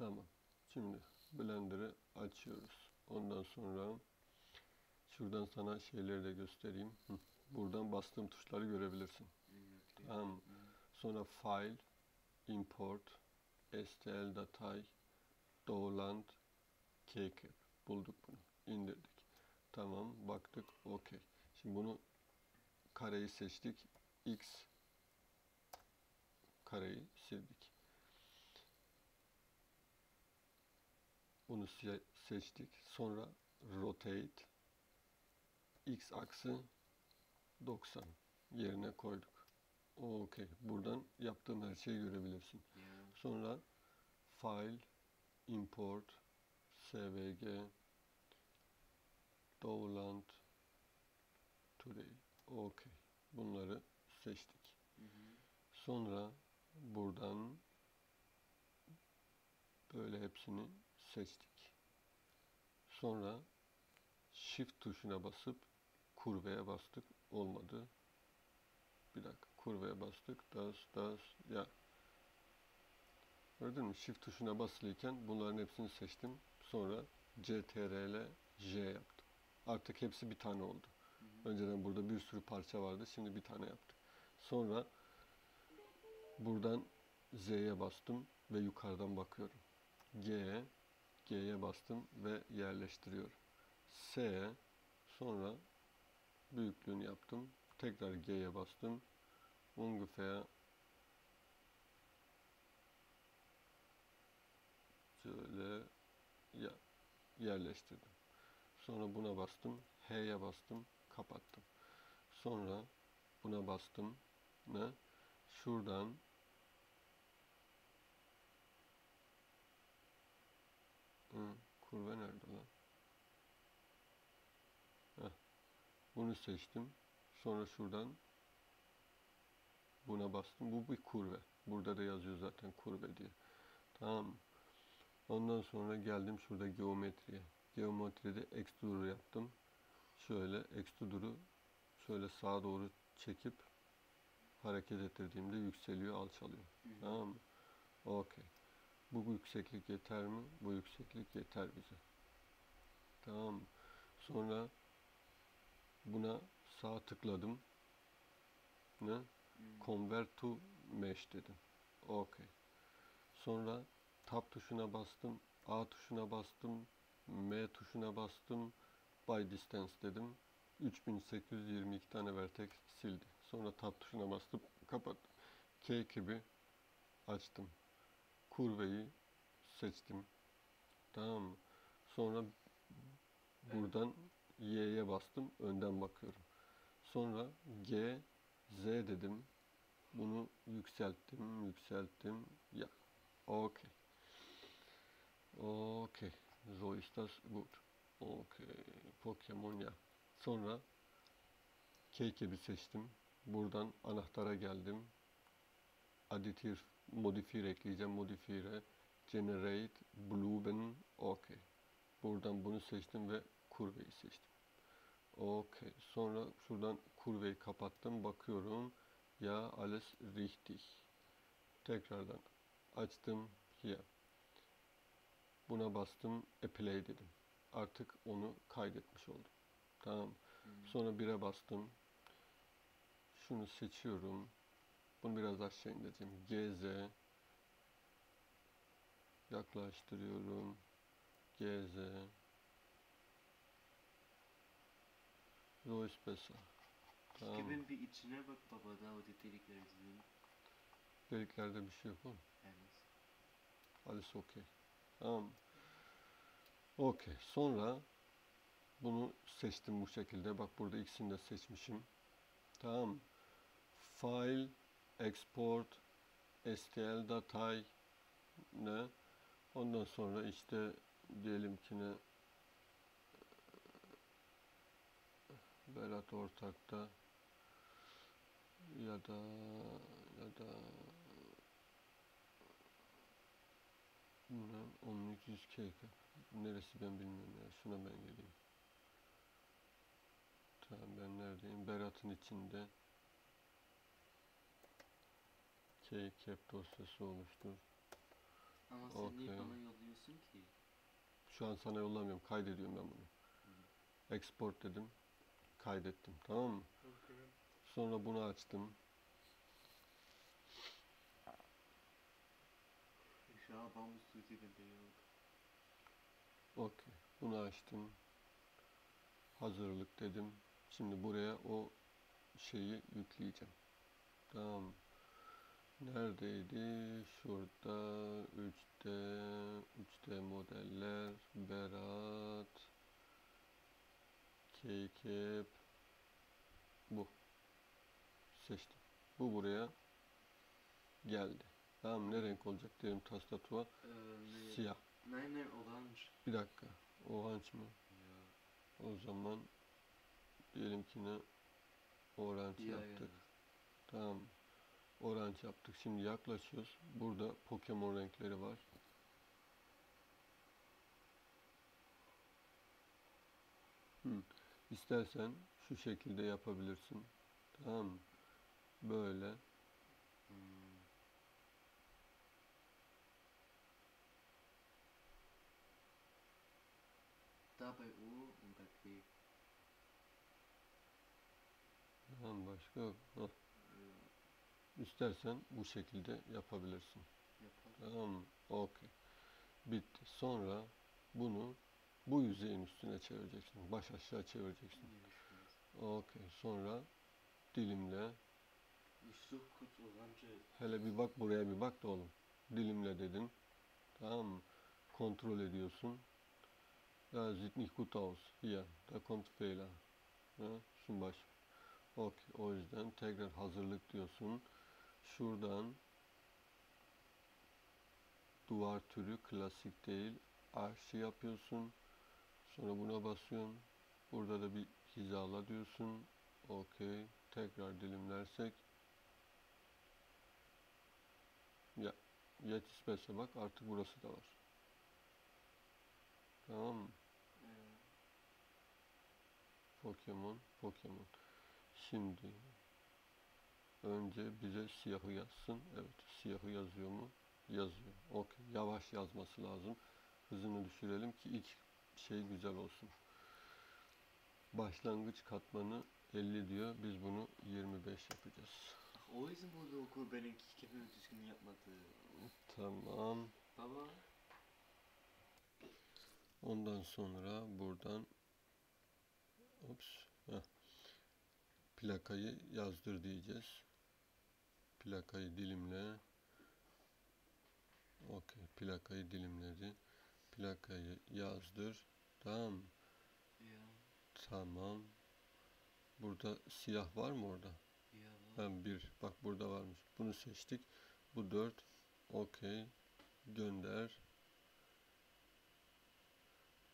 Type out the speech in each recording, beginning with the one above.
Tamam. Şimdi Blender'ı açıyoruz. Ondan sonra şuradan sana şeyleri de göstereyim. Buradan bastığım tuşları görebilirsin. Okay. Tamam. Sonra File, Import, STL Datay, Download, KCap. Bulduk bunu. İndirdik. Tamam. Baktık. OK. Şimdi bunu kareyi seçtik. X kareyi sildik. Bunu seçtik. Sonra Rotate, X aksı 90 yerine koyduk. OK. Buradan yaptığım her şeyi görebilirsin. Sonra File, Import, SVG, Download, Today. OK. Bunları seçtik. Sonra buradan böyle hepsini seçtik. Sonra Shift tuşuna basıp kurveye bastık. Olmadı. Bir dakika. Kurveye bastık. Ya. Gördün mü? Shift tuşuna basılıyken bunların hepsini seçtim. Sonra CTRL J yaptım. Artık hepsi bir tane oldu. Önceden burada bir sürü parça vardı. Şimdi bir tane yaptık. Sonra buradan Z'ye bastım ve yukarıdan bakıyorum. G'ye bastım ve yerleştiriyorum. S, sonra büyüklüğünü yaptım. Tekrar G'ye bastım. Ungefähr şöyle yerleştirdim. Sonra buna bastım. H'ye bastım. Kapattım. Sonra buna bastım. Ne? Şuradan kurve nerede lan? Heh. Bunu seçtim. Sonra şuradan buna bastım. Bu bir kurve. Burada da yazıyor zaten kurve diye. Tamam mı? Ondan sonra geldim şurada geometriye. Geometride extruder yaptım. Şöyle extruder'ı şöyle sağa doğru çekip hareket ettirdiğimde yükseliyor, alçalıyor. Tamam mı? OK. Bu yükseklik yeter mi? Bu yükseklik yeter bize. Tamam mı? Sonra buna sağ tıkladım. Ne? Convert to Mesh dedim. OK. Sonra Tab tuşuna bastım. A tuşuna bastım. M tuşuna bastım. By Distance dedim. 3822 tane vertex sildi. Sonra Tab tuşuna bastım. Kapattım. K açtım. Kurveyi seçtim. Tamam mı? Sonra buradan Y'ye bastım. Önden bakıyorum. Sonra G, Z dedim. Bunu yükselttim. Ya. OK. OK. So ist das gut. OK. Pokemon ya. Sonra Keycape'i seçtim. Buradan anahtara geldim. Additive modifier ekleyeceğim. Modifier'e Generate Blueben. OK. Buradan bunu seçtim ve kurveyi seçtim. OK. Sonra şuradan kurveyi kapattım. Bakıyorum. Ya alles richtig. Tekrardan açtım. Here. Buna bastım. Apply dedim. Artık onu kaydetmiş oldum. Tamam. Sonra 1'e bastım. Şunu seçiyorum. Bunu biraz aşağı indireceğim. GZ. Yaklaştırıyorum. GZ. So ist besser. Tamam. Gibi bir içine bak baba daha o delikler izleyelim. Deliklerde bir şey yok oğlum. Evet. Alles OK. Tamam. OK. Sonra bunu seçtim bu şekilde. Bak burada ikisini de seçmişim. Tamam. File, Export, STL Datay ne? Ondan sonra işte diyelim ki ne? Berat Ortak'ta ya da bilmem 1200 kk. Neresi ben bilmiyorum ya. Şuna ben geleyim. Tamam ben neredeyim? Berat'ın içinde Kcap dosyası oluştur. Ama sen niye bana yolladın? yolluyorsun ki? Şu an sana yollamıyorum. Kaydediyorum ben bunu. Export dedim. Kaydettim. Tamam mı? Okay. Sonra bunu açtım. Şu an ben bu sıkıntı yok. Okey. Bunu açtım. Hazırlık dedim. Şimdi buraya o şeyi yükleyeceğim. Tamam. Neredeydi? Şurada 3D modeller, Berat, Keycap, bu. Seçtim. Bu buraya geldi. Tamam, ne renk olacak derim tastatura. Siyah. Nein, orange. Bir dakika. Orange mı? Ya. O zaman diyelim ki ne? Orange Ya, yaptık. Tamam. Orange yaptık. Şimdi yaklaşıyoruz. Burada Pokemon renkleri var. İstersen şu şekilde yapabilirsin. Tamam mı? Böyle. Da bei U und bei P. Tamam, başka yok. Heh. Ja, İstersen bu şekilde yapabilirsin. yapalım. Tamam mı? Okey. Bitti. Sonra bunu bu yüzeyin üstüne çevireceksin. Baş aşağı çevireceksin. Okey. Sonra dilimle. Ich suche kurz orange. Hele bir bak, buraya bir bak da oğlum. Dilimle dedin. Tamam mı? Kontrol ediyorsun. Ja, sieht nicht gut aus. Hier, da kommt Fehler. Ja, zum Beispiel. Okey. O yüzden tekrar hazırlık diyorsun. Şuradan duvar türü klasik değil, arşi yapıyorsun. Sonra buna basıyorsun. Burada da bir hizala diyorsun. Okey. Tekrar dilimlersek. Ya, yetişmezse bak artık burası da var. Tamam mı? Pokemon. Şimdi önce bize siyahı yazsın. Evet, siyahı yazıyor mu? Yazıyor. Okey. Yavaş yazması lazım. Hızını düşürelim ki ilk şey güzel olsun. Başlangıç katmanı 50 diyor. Biz bunu 25 yapacağız. O yüzden bu okul benimki kendini düzgün yapmadı. Tamam. Baba. Ondan sonra buradan plakayı yazdır diyeceğiz. Plakayı dilimle. Okey. Plakayı dilimledi. Plakayı yazdır. Tamam. Ya. Tamam. Burada siyah var mı orada? Ya. Ben bir. Bak burada varmış. Bunu seçtik. Bu 4. Okey. Gönder.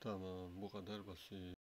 Tamam. Bu kadar basit.